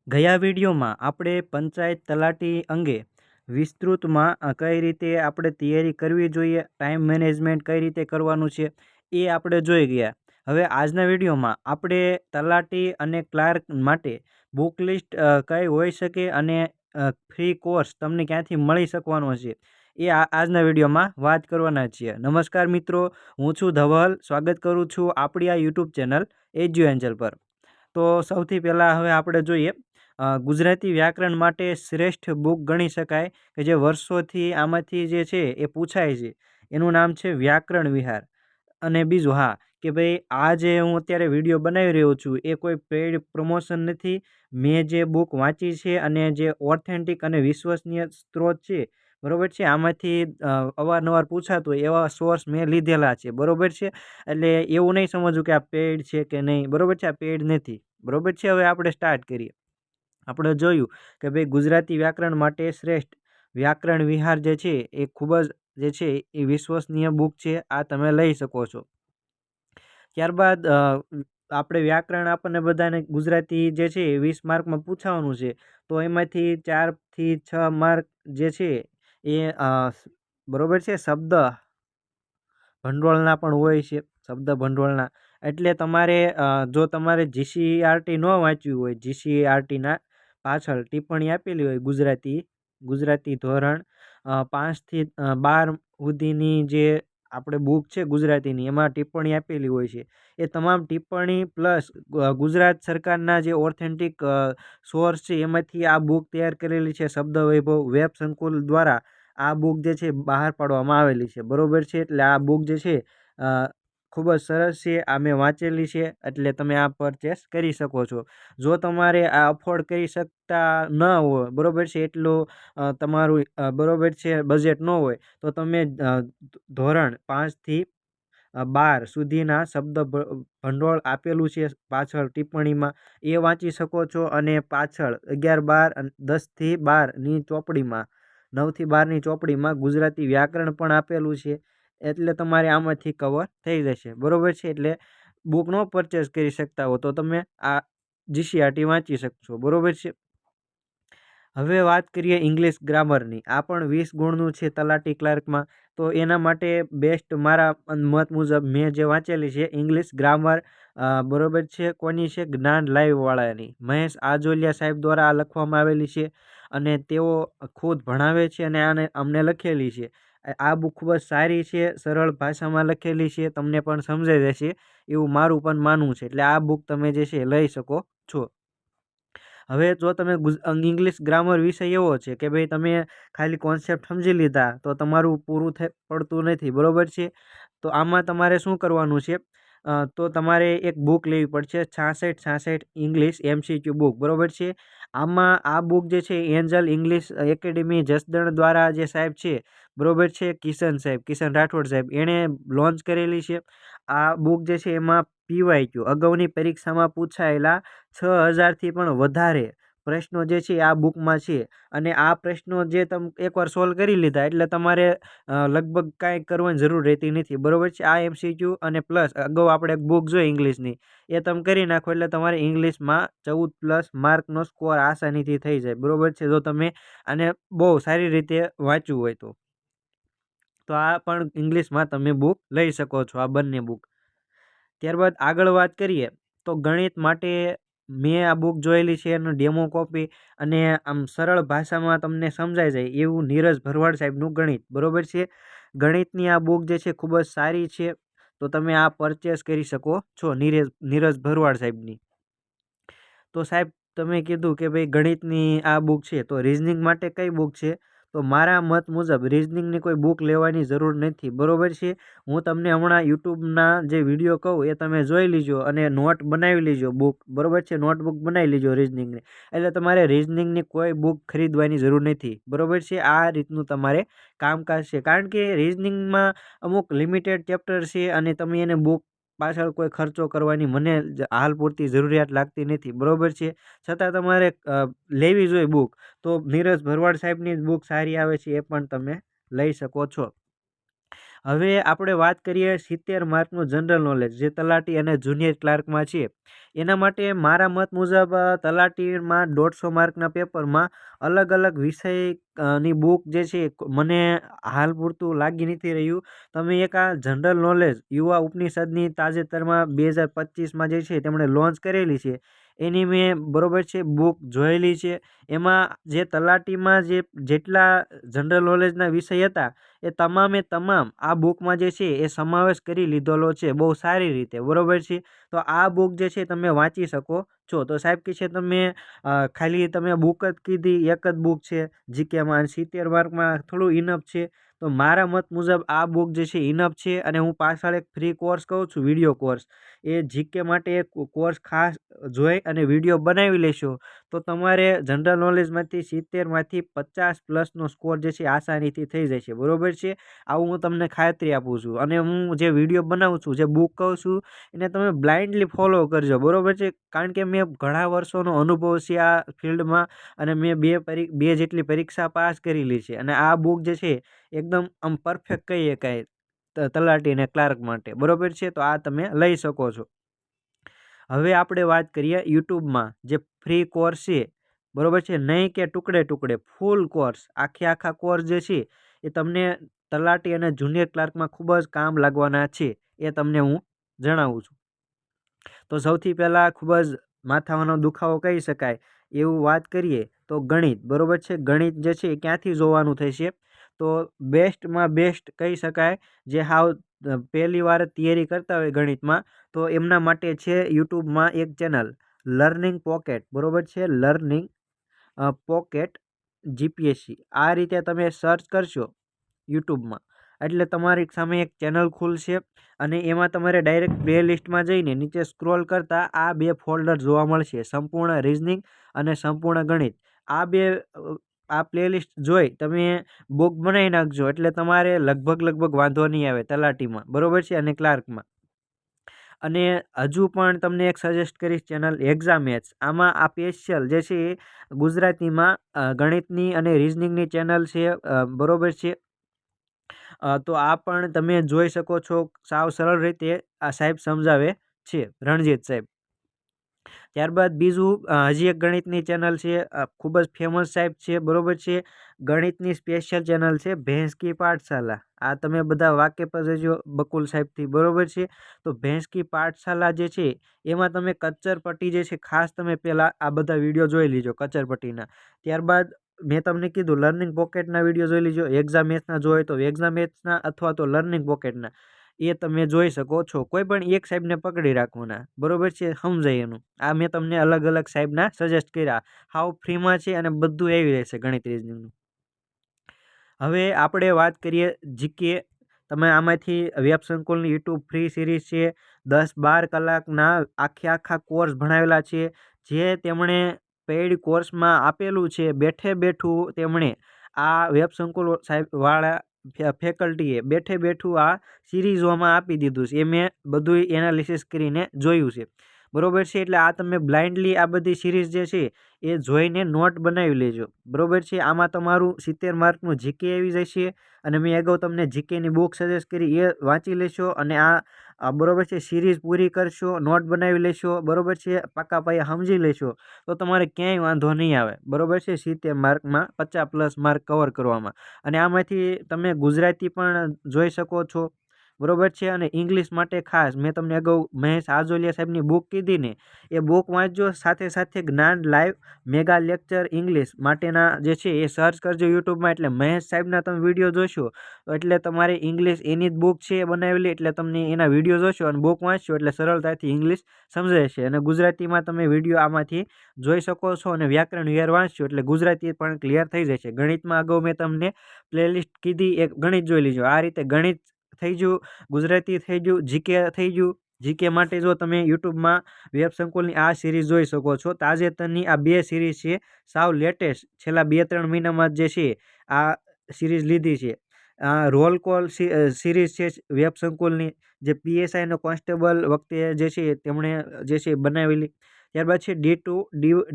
ગયા વિડીયોમાં આપણે પંચાયત તલાટી અંગે વિસ્તૃતમાં કઈ રીતે આપણે તૈયારી કરવી જોઈએ, ટાઈમ મેનેજમેન્ટ કઈ રીતે કરવાનું છે એ આપણે જોઈ ગયા. હવે આજના વિડીયોમાં આપણે તલાટી અને ક્લાર્ક માટે બુક લિસ્ટ કઈ હોઈ શકે અને ફ્રી કોર્સ તમને ક્યાંથી મળી શકવાનો છે એ આજના વિડીયોમાં વાત કરવાના છીએ. નમસ્કાર મિત્રો, હું છું ધવલ. સ્વાગત કરું છું આપણી આ યુટ્યુબ ચેનલ એજ્યુ એન્જલ પર. તો સૌથી પહેલાં હવે આપણે જોઈએ ગુજરાતી વ્યાકરણ માટે શ્રેષ્ઠ બુક ગણી શકાય કે જે વર્ષોથી આમાંથી જે છે એ પૂછાય છે, એનું નામ છે વ્યાકરણ વિહાર. અને બીજું, હા, કે ભાઈ આ જે હું અત્યારે વિડીયો બનાવી રહ્યો છું એ કોઈ પેઇડ પ્રમોશન નથી. મેં જે બુક વાંચી છે અને જે ઓથેન્ટિક અને વિશ્વસનીય સ્ત્રોત છે, બરોબર છે, આમાંથી અવારનવાર પૂછાતું હોય એવા સોર્સ મેં લીધેલા છે, બરોબર છે. એટલે એવું નહીં સમજવું કે આ પેઇડ છે કે નહીં, બરોબર છે, આ પેઇડ નથી, બરોબર છે. હવે આપણે સ્ટાર્ટ કરીએ. આપણે જોયું કે ભાઈ ગુજરાતી વ્યાકરણ માટે શ્રેષ્ઠ વ્યાકરણ વિહાર જે છે એ ખૂબ જ જે છે એ વિશ્વસનીય બુક છે. આ તમે લઈ શકો છો. ત્યારબાદ આપણે વ્યાકરણ આપણને બધાને ગુજરાતી જે છે એ 20 માર્કમાં પૂછાવાનું છે, તો એમાંથી 4 થી 6 માર્ક જે છે એ બરોબર છે શબ્દ ભંડોળના પણ હોય છે, શબ્દ ભંડોળના. એટલે તમારે જો તમારે જીસીઆરટી ન વાંચ્યું હોય, જીસીઆરટીના પાછળ ટિપ્પણી આપેલી હોય ગુજરાતી ધોરણ 5 થી 12 સુધીની જે આપણે બુક છે ગુજરાતીની, એમાં ટિપ્પણી આપેલી હોય છે. એ તમામ ટિપ્પણી પ્લસ ગુજરાત સરકારના જે ઓથેન્ટિક સોર્સ છે એમાંથી આ બુક તૈયાર કરેલી છે. શબ્દ વૈભવ વેબ સંકુલ દ્વારા આ બુક જે છે બહાર પાડવામાં આવેલી છે, બરોબર છે. એટલે આ બુક જે છે ખૂબ જ સરસ છે. આ મેં વાંચેલી છે, એટલે તમે આ પરચેસ કરી શકો છો. જો તમારે આ અફોર્ડ કરી શકતા ન હોય, બરોબર છે, એટલું તમારું બરોબર છે બજેટ ન હોય, તો તમે ધોરણ 5 થી 12 સુધીના શબ્દ ભંડોળ આપેલું છે પાછળ ટિપ્પણીમાં, એ વાંચી શકો છો. અને પાછળ 11, 12 અને 10 થી 12ની ચોપડીમાં, 9 થી 12ની ચોપડીમાં ગુજરાતી વ્યાકરણ પણ આપેલું છે. એટલે તમારે આમાંથી કવર થઈ જશે, બરોબર છે. એટલે બુક નો પરચેસ કરી શકતા હો તો તમે આ જીસીઆરટી વાંચી શકશો, બરોબર છે. હવે વાત કરીએ ઇંગ્લિશ ગ્રામરની. આ પણ 20 ગુણનું છે તલાટી ક્લાર્કમાં. તો એના માટે બેસ્ટ મારા મત મુજબ મેં જે વાંચેલી છે ઇંગ્લિશ ગ્રામર, બરોબર છે, કોની છે? જ્ઞાન લાઈવવાળાની, મહેશ આજોલિયા સાહેબ દ્વારા આ લખવામાં આવેલી છે. અને તેઓ ખુદ ભણાવે છે અને આને અમને લખેલી છે. આ બુક ખૂબ જ સારી છે, સરળ ભાષામાં લખેલી છે, તમને પણ સમજાઈ જશે એવું મારું પણ માનવું છે. એટલે આ બુક તમે જે છે લઈ શકો છો. હવે જો તમે ઇંગ્લિશ ગ્રામર વિષય એવો છે કે ભાઈ તમે ખાલી કોન્સેપ્ટ સમજી લીધા તો તમારું પૂરું પડતું નથી, બરોબર છે. તો આમાં તમારે શું કરવાનું છે? તો તમારે એક બુક લેવી પડશે, 66 ઇંગ્લિશ MCQ બુક, બરોબર છે. આમાં આ બુક જે છે એન્જલ ઇંગ્લિશ એકેડેમી જસદણ દ્વારા જે સાહેબ છે, બરોબર છે, કિશન રાઠોડ સાહેબ, એણે લોન્ચ કરેલી છે. આ બુક જે છે એમાં PYQ અગાઉની પરીક્ષામાં પૂછાયેલા 6000થી પણ વધારે પ્રશ્નો જે છે આ બુકમાં છે. અને આ પ્રશ્નો જે તમે એકવાર સોલ્વ કરી લીધા એટલે તમારે લગભગ કાંઈ કરવાની જરૂર રહેતી નથી, બરોબર છે. આ MCQ અને પ્લસ અગાઉ આપણે એક બુક જોઈ ઇંગ્લિશની, એ તમે કરી નાખો એટલે તમારે ઇંગ્લિશમાં 14+ માર્કનો સ્કોર આસાનીથી થઈ જાય, બરોબર છે, જો તમે આને બહુ સારી રીતે વાંચ્યું હોય તો. તો આ પણ ઇંગ્લિશમાં તમે બુક લઈ શકો છો, આ બંને બુક. ત્યારબાદ આગળ વાત કરીએ તો ગણિત માટે મેં આ બુક જોયેલી છે, એનું ડેમો કોપી, અને આમ સરળ ભાષામાં તમને સમજાઈ જાય એવું નીરજ ભરવાડ સાહેબનું ગણિત, બરોબર છે. ગણિતની આ બુક જે છે ખૂબ જ સારી છે, તો તમે આ પરચેસ કરી શકો છો નીરજ ભરવાડ સાહેબની. તો સાહેબ તમે કીધું કે ભાઈ ગણિતની આ બુક છે, તો રિઝનિંગ માટે કઈ બુક છે? તો મારા મત મુજબ રિઝનિંગની કોઈ બુક લેવાની જરૂર નથી, બરોબર છે. હું તમને હમણાં યુટ્યુબના જે વિડીયો કહું એ તમે જોઈ લીજો અને નોટ બનાવી લીજો બુક, બરોબર છે, નોટબુક બનાવી લીજો રિઝનિંગની. એટલે તમારે રિઝનિંગની કોઈ બુક ખરીદવાની જરૂર નથી, બરોબર છે. આ રીતનું તમારે કામકાજ છે, કારણ કે રિઝનિંગમાં અમુક લિમિટેડ ચેપ્ટર છે અને તમે એને બુક પાછળ કોઈ ખર્ચો કરવાની મને હાલ પૂરતી જરૂરિયાત લાગતી નથી, બરોબર છે. છતાં તમારે લેવી જોઈએ બુક, તો નીરજ ભરવાડ સાહેબની બુક સારી આવે છે, એ પણ તમે લઈ શકો છો. હવે આપણે વાત કરીએ 70 માર્કનું જનરલ નોલેજ, જે તલાટી અને જુનિયર ક્લાર્કમાં છે. એના માટે મારા મત મુજબ તલાટીમાં 150 માર્કના પેપરમાં અલગ અલગ વિષય ની બુક જે છે મને હાલ પૂરતું લાગી નથી રહ્યું. તમે એક આ જનરલ નોલેજ યુવા ઉપનિષદની તાજેતરમાં 2025માં જે છે તેમણે લોન્ચ કરેલી છે, એની મેં બરોબર છે બુક જોયેલી છે. એમાં જે તલાટીમાં જેટલા જનરલ નોલેજના વિષય હતા એ તમામે તમામ આ બુકમાં જે છે એ સમાવેશ કરી લીધેલો છે બહુ સારી રીતે, બરોબર છે. તો આ બુક જે છે તમે વાંચી શકો છો. તો સાહેબ કે છે તમે ખાલી તમે બુક જ કીધી, એક જ બુક છે જીકેમાં, 70 માર્કમાં થોડું ઇનફ છે. તો મારા મત મુજબ આ બુક જે છે ઇનફ છે. અને હું પાછળ એક ફ્રી કોર્સ કહું છું, વિડીયો કોર્સ, એ જીકે માટે એક કોર્સ ખાસ જોઈ અને વિડીયો બનાવી લેશો તો તમારે જનરલ નોલેજમાંથી 70માંથી 50+ સ્કોર જે છે આસાનીથી થઈ જશે, બરોબર છે. આવું હું તમને ખાતરી આપું છું. અને હું જે વિડીયો બનાવું છું, જે બુક કહું છું, એને તમે બ્લાઇન્ડલી ફોલો કરજો, બરોબર છે. કારણ કે મેં ઘણા વર્ષોનો અનુભવ છે આ ફિલ્ડમાં, અને મેં બે જેટલી પરીક્ષા પાસ કરેલી છે. અને આ બુક જે છે એકદમ આમ પરફેક્ટ કહી શકાય તલાટી અને ક્લાર્ક માટે, બરોબર છે. તો આ તમે લઈ શકો છો. હવે આપણે વાત કરીએ યુટ્યુબમાં જે ફ્રી કોર્સ છે, બરોબર છે, નહીં કે ટુકડે ટુકડે, ફૂલ કોર્સ, આખા કોર્સ જે છે એ તમને તલાટી અને જુનિયર ક્લાર્કમાં ખૂબ જ કામ લાગવાના છે, એ તમને હું જણાવું છું. તો સૌથી પહેલાં ખૂબ જ માથાનો દુખાવો કહી શકાય એવું વાત કરીએ તો ગણિત, બરોબર છે. ગણિત જે છે એ ક્યાંથી જોવાનું થશે? તો બેસ્ટમાં બેસ્ટ કહી શકાય, જે હાવ પહેલી વાર તૈયારી કરતા હોય ગણિતમાં, તો એમના માટે છે યુટ્યુબમાં એક ચેનલ લર્નિંગ પોકેટ, બરોબર છે, લર્નિંગ પોકેટ જીપીએસસી. આ રીતે તમે સર્ચ કરશો યુટ્યુબમાં એટલે તમારી સામે એક ચેનલ ખુલશે, અને એમાં તમારે ડાયરેક્ટ પ્લે લિસ્ટમાં જઈને નીચે સ્ક્રોલ કરતાં આ બે ફોલ્ડર જોવા મળશે, સંપૂર્ણ રિઝનિંગ અને સંપૂર્ણ ગણિત. આ પ્લેલિસ્ટ જોઈ તમે બુક બનાવી નાખજો એટલે તમારે લગભગ વાંધો નહીં આવે તલાટીમાં, બરોબર છે, અને ક્લાર્કમાં. અને હજુ પણ તમને એક સજેસ્ટ કરીશ ચેનલ એક્ઝામ મેથ્સ. આમાં આ સ્પેશિયલ જે છે એ ગુજરાતીમાં ગણિતની અને રિઝનિંગની ચેનલ છે, બરોબર છે. તો આ પણ તમે જોઈ શકો છો, સાવ સરળ રીતે આ સાહેબ સમજાવે છે, રણજીત સાહેબ. ત્યારબાદ બીજું હજી એક ગણિતની ચેનલ છે, ખૂબ જ ફેમસ સાહેબ છે, બરોબર છે. ગણિતની સ્પેશિયલ ચેનલ છે ભેંસકી પાઠશાલા. આ તમે બધા વાકેફ જ હશો બકુલ સાહેબથી, બરોબર છે. તો ભેંસકી પાઠશાલા જે છે એમાં તમે કચ્ચરપટ્ટી જે છે ખાસ તમે પહેલાં આ બધા વિડીયો જોઈ લીજો કચ્ચરપટ્ટીના. ત્યારબાદ મેં તમને કીધું લર્નિંગ પોકેટના વિડીયો જોઈ લીજો, એક્ઝામ મેથ્સના જોઈએ તો એક્ઝામ મેથ્સના અથવા તો લર્નિંગ પોકેટના, એ તમે જોઈ શકો છો. કોઈ પણ એક સાહેબને પકડી રાખવાના, બરોબર છે, સમજાય એનું. આ મેં તમને અલગ અલગ સાહેબના સજેસ્ટ કર્યા, હાવ ફ્રીમાં છે અને બધું એવી રહેશે ગણિત રિઝનિંગનું. હવે આપણે વાત કરીએ જીકે. તમે આમાંથી વેબ સંકુલની યુટ્યુબ ફ્રી સિરીઝ છે, 10-12 કલાકના આખા કોર્સ ભણાવેલા છે, જે તેમણે પેઇડ કોર્સમાં આપેલું છે. બેઠું તેમણે આ વેબ સંકુલ સાહેબવાળા ફેકલ્ટીએ બેઠું આ સિરીઝોમાં આપી દીધું છે. એ મેં બધું એનાલિસિસ કરીને જોયું છે, બરોબર છે. એટલે આ તમે બ્લાઇન્ડલી આ બધી સિરીઝ જે છે એ જોઈને નોટ બનાવી લેજો, બરોબર છે. આમાં તમારું 70 માર્કનું જીકે આવી જશે, અને મેં અગાઉ તમને જીકેની બુક સજેસ્ટ કરી એ વાંચી લેશો, અને આ બરોબર છે સિરીઝ પૂરી કરશો, નોટ બનાવી લેશો, બરોબર છે, પાકા પાયા સમજી લેશો, તો તમારે ક્યાંય વાંધો નહીં આવે, બરોબર છે, 70 માર્કમાં 50+ માર્ક કવર કરવામાં. અને આમાંથી તમે ગુજરાતી પણ જોઈ શકો છો, બરોબર છે. અને ઇંગ્લિશ માટે ખાસ મેં તમને અગાઉ મહેશ આજોલિયા સાહેબની બુક કીધી ને, એ બુક વાંચજો, સાથે જ્ઞાન લાઈવ મેગા લેક્ચર ઇંગ્લિશ માટેના જે છે એ સર્ચ કરજો યુટ્યુબમાં. એટલે મહેશ સાહેબના તમે વિડીયો જોશો એટલે તમારે ઇંગ્લિશ એની જ બુક છે એ બનાવેલી, એટલે તમને એના વિડીયો જોશો અને બુક વાંચશો એટલે સરળતાથી ઇંગ્લિશ સમજાય છે. અને ગુજરાતીમાં તમે વિડીયો આમાંથી જોઈ શકો છો, અને વ્યાકરણ વિહાર વાંચશો એટલે ગુજરાતી પણ ક્લિયર થઈ જશે. ગણિતમાં અગાઉ મેં તમને પ્લેલિસ્ટ કીધી, એક ગણિત જોઈ લીજો. આ રીતે ગણિત થઈ ગયું, ગુજરાતી થઈ ગયું, જીકે થઈ ગયું. જીકે માટે જો તમે યુટ્યુબમાં વેબ સંકુલની આ સિરીઝ જોઈ શકો છો. તાજેતરની આ 2 સિરીઝ છે, સાવ લેટેસ્ટ, છેલ્લા 2-3 મહિનામાં જે છે આ સિરીઝ લીધી છે. રોલ કોલ સિરીઝ છે વેબ સંકુલની, જે પીએસઆઈ અને કોન્સ્ટેબલ વખતે જે છે તેમણે જે છે બનાવેલી. ત્યારબાદ છે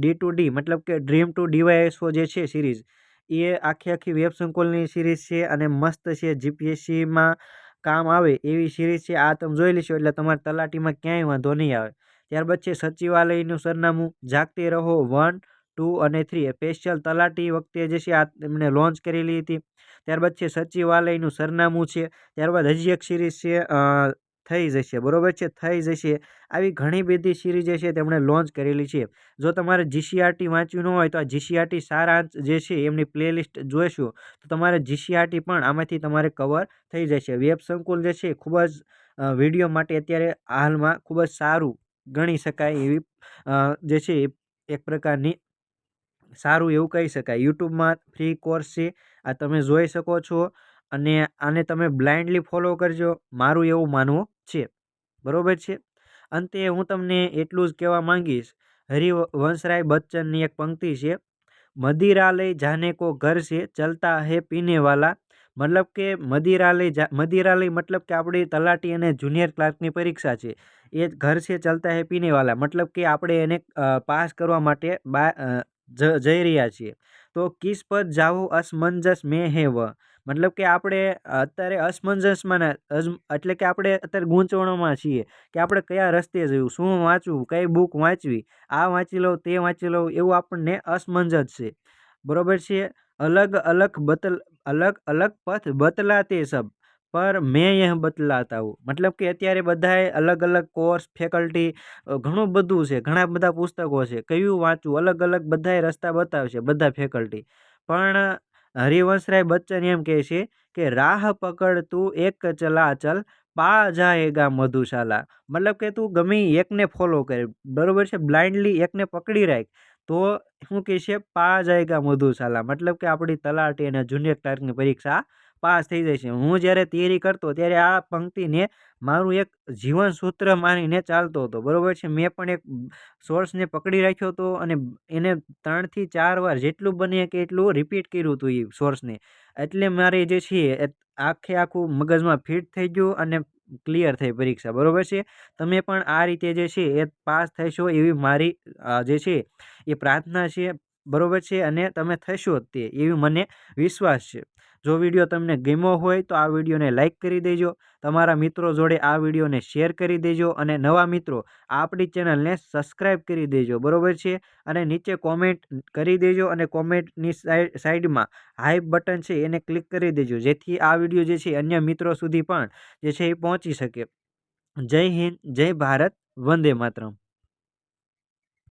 D2D મતલબ કે ડ્રીમ ટુ ડીવાયએસઓ જે છે સિરીઝ, એ આખી વેબ સંકુલની સિરીઝ છે, અને મસ્ત છે, જીપીએસસીમાં કામ આવે એવી સિરીઝ છે. આ તમે જોઈ લેશો એટલે તમારે તલાટીમાં ક્યાંય વાંધો નહીં આવે. ત્યારબાદ છે સચિવાલયનું સરનામું, જાગતે રહો 1, 2 અને 3 સ્પેશિયલ તલાટી વખતે જે છે આ એમણે લોન્ચ કરેલી હતી. ત્યારબાદ છે સચિવાલયનું સરનામું છે. ત્યારબાદ હજી એક સિરીઝ છે થઈ જશે, બરોબર છે, થઈ જશે. આવી ઘણી બધી સિરીઝ જે છે તેમણે લોન્ચ કરેલી છે. જો તમારે જીસીઆરટી વાંચ્યું ન હોય તો આ જીસીઆરટી સારાંશ જે છે એમની પ્લેલિસ્ટ જોઈશું તો તમારે જીસીઆરટી પણ આમાંથી તમારે કવર થઈ જશે. વેબ સંકુલ જે છે ખૂબ જ વિડીયો માટે અત્યારે હાલમાં ખૂબ જ સારું ગણી શકાય એવી જે છે એક પ્રકારની સારું એવું કહી શકાય. યુટ્યુબમાં ફ્રી કોર્સ છે, આ તમે જોઈ શકો છો અને આને તમે બ્લાઇન્ડલી ફોલો કરજો, મારું એવું માનવું છે, બરોબર છે. અંતે હું તમને એટલું જ કહેવા માંગીશ, હરિવંશરાય બચ્ચનની એક પંક્તિ છે, મદિરાલય જાને કો ઘર છે ચલતા હે પીને વાલા. મતલબ કે મદિરાલય મતલબ કે આપણી તલાટી અને જુનિયર ક્લાર્કની પરીક્ષા છે, એ ઘર છે ચલતા હે પીને વાલા મતલબ કે આપણે એને પાસ કરવા માટે જઈ રહ્યા છીએ. તો કિસ પર જાવું અસમંજસ મેં હે વ, મતલબ કે આપણે અત્યારે અસમંજસમાં એટલે કે આપણે અત્યારે ગૂંચવણોમાં છીએ કે આપણે કયા રસ્તે જવું, શું વાંચવું, કઈ બુક વાંચવી, આ વાંચી લઉં, તે વાંચી લઉં, એવું આપણને અસમંજસ છે, બરોબર છે. અલગ અલગ પથ બતલાતે સબ પર મેં યહ બતલાતા હું, મતલબ કે અત્યારે બધાએ અલગ અલગ કોર્સ, ફેકલ્ટી ઘણું બધું છે, ઘણા બધા પુસ્તકો છે, કયું વાંચવું, અલગ અલગ બધાએ રસ્તા બતાવશે બધા ફેકલ્ટી. પણ હરિવંશરાય બચ્ચન એમ કહે છે કે રાહ પકડ તું એક ચલાચલ પા જાએગા મધુશાલા, મતલબ કે તું ગમે એકને ફોલો કરે, બરોબર છે, બ્લાઇન્ડલી એકને પકડી રાખ તો શું કહે છે પા જાએગા મધુશાલા, મતલબ કે આપણી તલાટી અને જુનિયર ક્લાર્કની પરીક્ષા પાસ થઈ જાય છે. હું જ્યારે તૈયારી કરતો ત્યારે આ પંક્તિને મારું એક જીવન સૂત્ર માનીને ચાલતો હતો, બરોબર છે. મેં પણ એક સોર્સને પકડી રાખ્યો હતો અને એને 3 થી 4 વાર જેટલું બને કે એટલું રિપીટ કર્યું હતું એ સોર્સને, એટલે મારે જે છે આખું મગજમાં ફિટ થઈ ગયું અને ક્લિયર થઈ પરીક્ષા, બરોબર છે. તમે પણ આ રીતે જે છે એ પાસ થશો એવી મારી જે છે એ પ્રાર્થના છે, બરોબર છે, અને તમે થશો જ તે એવી મને વિશ્વાસ છે. જો વિડીયો તમને ગમ્યો હોય તો આ વિડીયોને લાઈક કરી દેજો, તમારા મિત્રો જોડે આ વિડીયોને શેર કરી દેજો અને નવા મિત્રો આપણી ચેનલને સબસ્ક્રાઈબ કરી દેજો, બરોબર છે. અને નીચે કોમેન્ટ કરી દેજો અને કોમેન્ટની સાઈડમાં હાઈપ બટન છે એને ક્લિક કરી દેજો, જેથી આ વિડીયો જે છે અન્ય મિત્રો સુધી પણ જે છે એ પહોંચી શકે. જય હિન્દ, જય ભારત, વંદે માતરમ.